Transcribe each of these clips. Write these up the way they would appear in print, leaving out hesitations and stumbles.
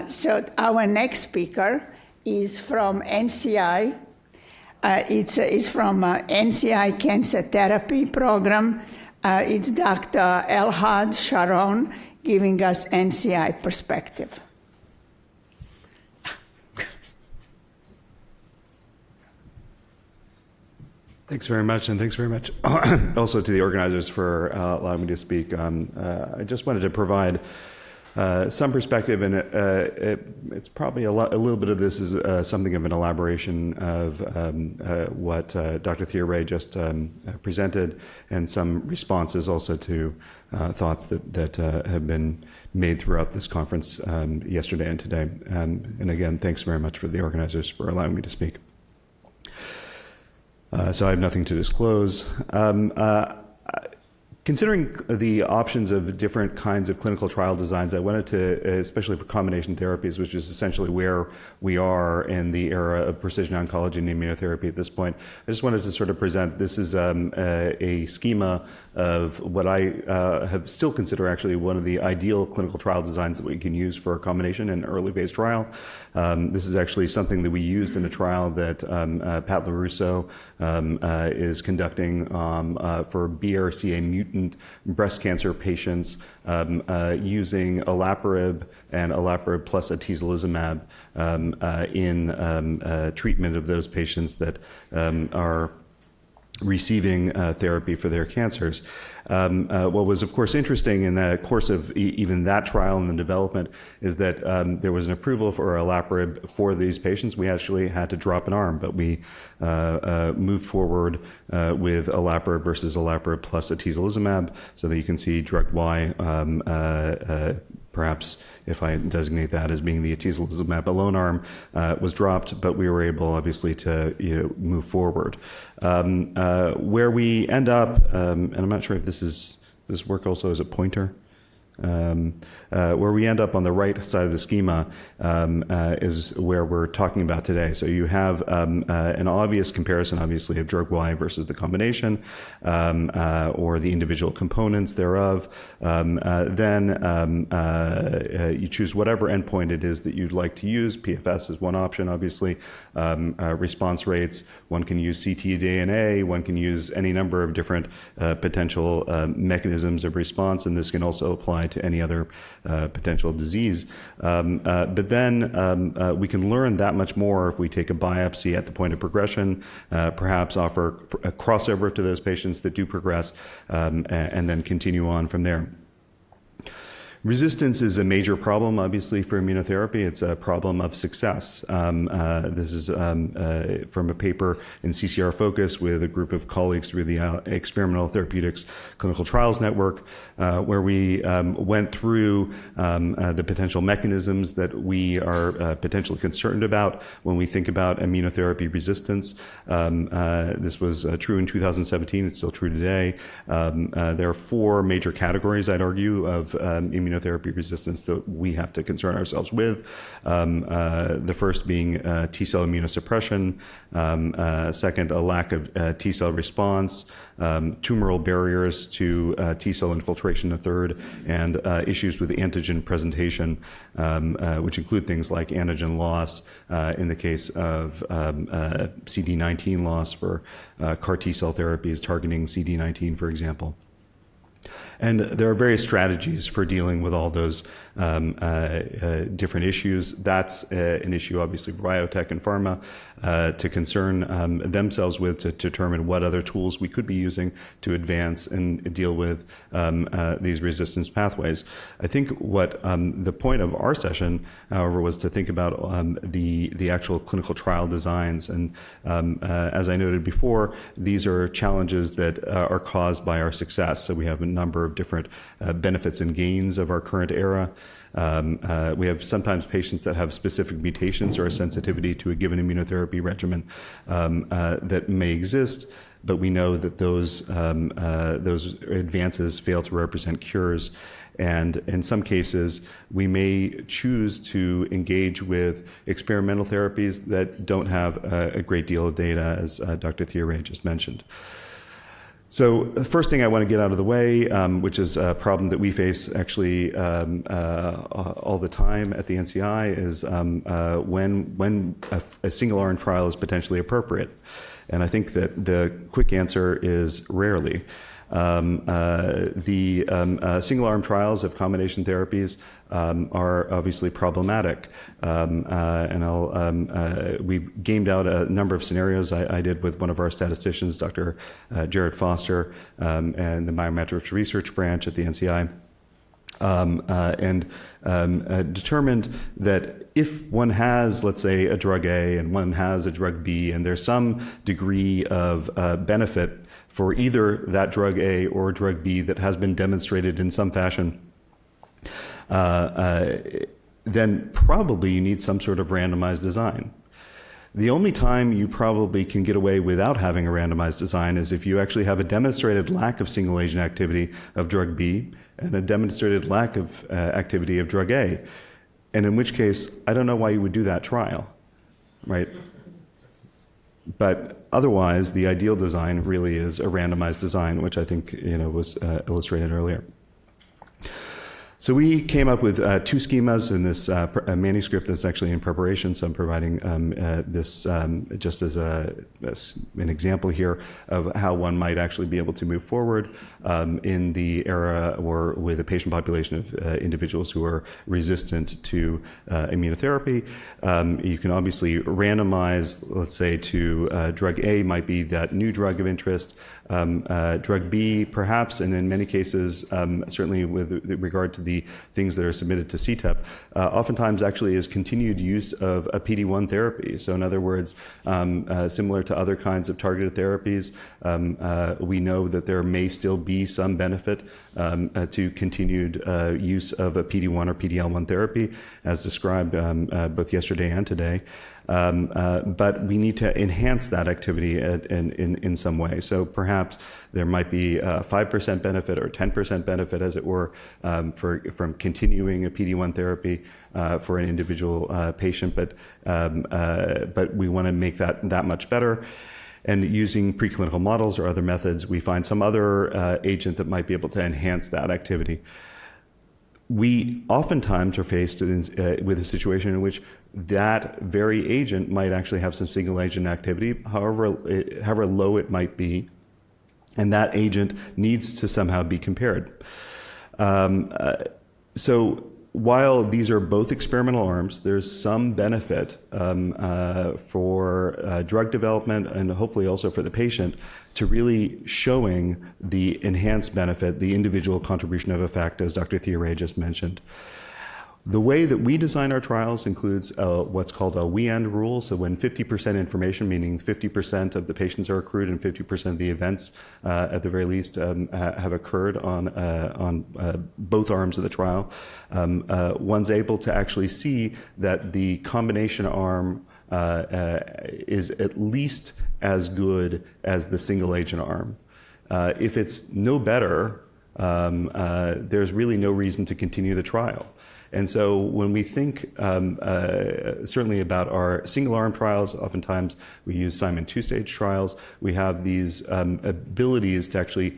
So our next speaker is from NCI. It's from NCI Cancer Therapy Program. It's Dr. Elad Sharon giving us NCI perspective. Thanks very much, and thanks very much also to the organizers for allowing me to speak. I just wanted to provide some perspective, and it's probably a little bit of this is something of an elaboration of what Dr. Thierry just presented, and some responses also to thoughts that have been made throughout this conference yesterday and today. And again, thanks very much for the organizers for allowing me to speak. So I have nothing to disclose. Considering the options of different kinds of clinical trial designs, I wanted to, especially for combination therapies, which is essentially where we are in the era of precision oncology and immunotherapy at this point, I just wanted to sort of present, this is a schema of what I have still consider actually one of the ideal clinical trial designs that we can use for a combination in an early phase trial. This is actually something that we used in a trial that Pat LaRusso is conducting for BRCA mutant breast cancer patients using olaparib and olaparib plus atezolizumab in treatment of those patients that are receiving therapy for their cancers. What was, of course, interesting in the course of even that trial and the development is that there was an approval for olaparib for these patients. We actually had to drop an arm, but we moved forward with olaparib versus olaparib plus atezolizumab, so that you can see drug Y, perhaps if I designate that as being the atezolizumab alone arm, was dropped, but we were able, obviously, to move forward. Where we end up, and I'm not sure if this work also as a pointer. Where we end up on the right side of the schema is where we're talking about today. So you have an obvious comparison, obviously, of drug Y versus the combination, or the individual components thereof. Then you choose whatever endpoint it is that you'd like to use. PFS is one option, obviously. Response rates, one can use ctDNA, one can use any number of different potential mechanisms of response, and this can also apply to any other potential disease. But then we can learn that much more if we take a biopsy at the point of progression, perhaps offer a crossover to those patients that do progress, and then continue on from there. Resistance is a major problem, obviously, for immunotherapy. It's a problem of success. This is from a paper in CCR Focus with a group of colleagues through the Experimental Therapeutics Clinical Trials Network, where we went through the potential mechanisms that we are potentially concerned about when we think about immunotherapy resistance. This was true in 2017. It's still true today. There are four major categories, I'd argue, of immunotherapy resistance that we have to concern ourselves with. The first being T-cell immunosuppression. Second, a lack of T-cell response. Tumoral barriers to T-cell infiltration, a third, and issues with antigen presentation, which include things like antigen loss in the case of CD19 loss for CAR T-cell therapies targeting CD19, for example. And there are various strategies for dealing with all those different issues. That's an issue, obviously, for biotech and pharma to concern themselves with, to determine what other tools we could be using to advance and deal with these resistance pathways. I think what the point of our session, however, was to think about the actual clinical trial designs. And as I noted before, these are challenges that are caused by our success. So we have a number of different benefits and gains of our current era. We have sometimes patients that have specific mutations or a sensitivity to a given immunotherapy regimen that may exist, but we know that those advances fail to represent cures. And in some cases, we may choose to engage with experimental therapies that don't have a great deal of data, as Dr. Thierry just mentioned. So the first thing I want to get out of the way, which is a problem that we face actually all the time at the NCI, is when a single-arm trial is potentially appropriate. And I think that the quick answer is rarely. The single-arm trials of combination therapies are obviously problematic, and we've gamed out a number of scenarios. I did with one of our statisticians, Dr. Jared Foster, and the biometrics research branch at the NCI, and determined that if one has, let's say, a drug A and one has a drug B, and there's some degree of benefit for either that drug A or drug B that has been demonstrated in some fashion, then probably you need some sort of randomized design. The only time you probably can get away without having a randomized design is if you actually have a demonstrated lack of single agent activity of drug B and a demonstrated lack of activity of drug A. And in which case, I don't know why you would do that trial, right? But otherwise, the ideal design really is a randomized design, which I think was illustrated earlier. So we came up with two schemas in this manuscript that's actually in preparation. So I'm providing this just as an example here of how one might actually be able to move forward in the era or with a patient population of individuals who are resistant to immunotherapy. You can obviously randomize, let's say, to drug A might be that new drug of interest, drug B perhaps, and in many cases, certainly with regard to the things that are submitted to CTEP, oftentimes actually is continued use of a PD-1 therapy. So in other words, similar to other kinds of targeted therapies, we know that there may still be some benefit to continued use of a PD-1 or PD-L1 therapy, as described both yesterday and today. But we need to enhance that activity in some way. So perhaps there might be a 5% benefit or 10% benefit, as it were, from continuing a PD-1 therapy for an individual patient. But we want to make that much better. And using preclinical models or other methods, we find some other agent that might be able to enhance that activity. We oftentimes are faced with a situation in which that very agent might actually have some single agent activity, however low it might be, and that agent needs to somehow be compared. So while these are both experimental arms, there's some benefit for drug development and hopefully also for the patient to really showing the enhanced benefit, the individual contribution of effect, as Dr. Thiere just mentioned. The way that we design our trials includes what's called a we-end rule. So when 50% information, meaning 50% of the patients are accrued and 50% of the events, at the very least, have occurred on both arms of the trial, one's able to actually see that the combination arm is at least as good as the single agent arm. If it's no better, there's really no reason to continue the trial. And so when we think certainly about our single-arm trials, oftentimes we use Simon two-stage trials. We have these abilities to actually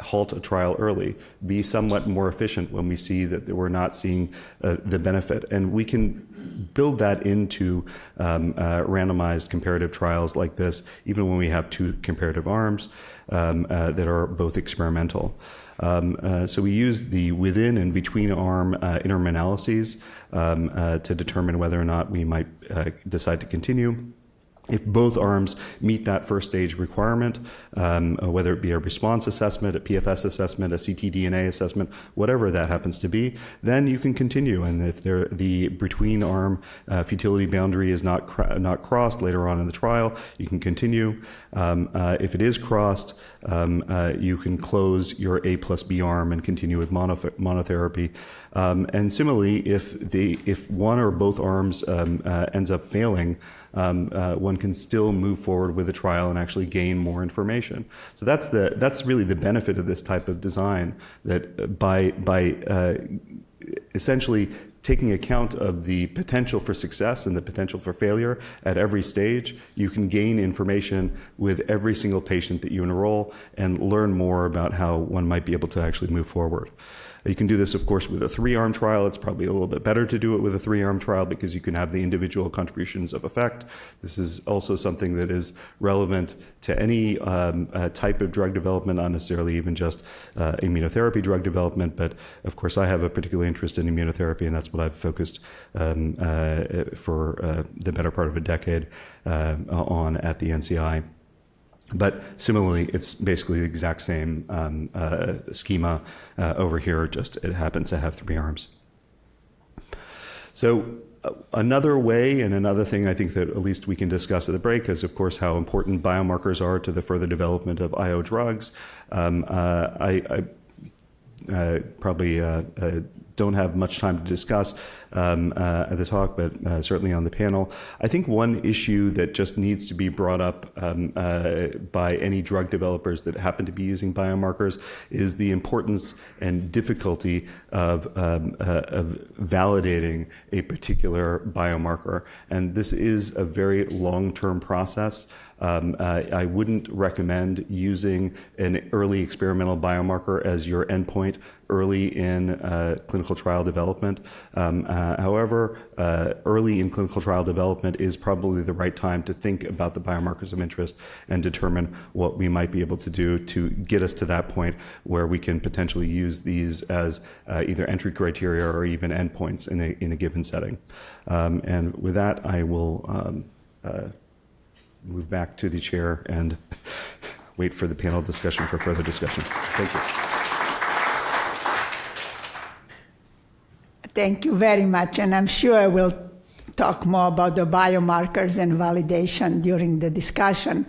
halt a trial early, be somewhat more efficient when we see that we're not seeing the benefit. And we can build that into randomized comparative trials like this, even when we have two comparative arms that are both experimental. So we use the within and between arm interim analyses to determine whether or not we might decide to continue. If both arms meet that first stage requirement, whether it be a response assessment, a PFS assessment, a ctDNA assessment, whatever that happens to be, then you can continue. And if the between arm futility boundary is not crossed later on in the trial, you can continue. If it is crossed, you can close your A plus B arm and continue with monotherapy. And similarly, if one or both arms ends up failing, one can still move forward with the trial and actually gain more information. So that's really the benefit of this type of design, that by essentially taking account of the potential for success and the potential for failure at every stage, you can gain information with every single patient that you enroll and learn more about how one might be able to actually move forward. You can do this, of course, with a 3-arm trial. It's probably a little bit better to do it with a 3-arm trial because you can have the individual contributions of effect. This is also something that is relevant to any type of drug development, not necessarily even just immunotherapy drug development, but of course I have a particular interest in immunotherapy, and that's what I've focused for the better part of a decade on at the NCI. But similarly, it's basically the exact same schema over here, just it happens to have 3 arms. So another way and another thing I think that at least we can discuss at the break is, of course, how important biomarkers are to the further development of IO drugs. I probably don't have much time to discuss at the talk, but certainly on the panel. I think one issue that just needs to be brought up by any drug developers that happen to be using biomarkers is the importance and difficulty of validating a particular biomarker. And this is a very long-term process. I wouldn't recommend using an early experimental biomarker as your endpoint early in clinical trial development. However, early in clinical trial development is probably the right time to think about the biomarkers of interest and determine what we might be able to do to get us to that point where we can potentially use these as either entry criteria or even endpoints in a given setting. And with that, I will move back to the chair and wait for the panel discussion for further discussion. Thank you. Thank you very much, and I'm sure we'll talk more about the biomarkers and validation during the discussion.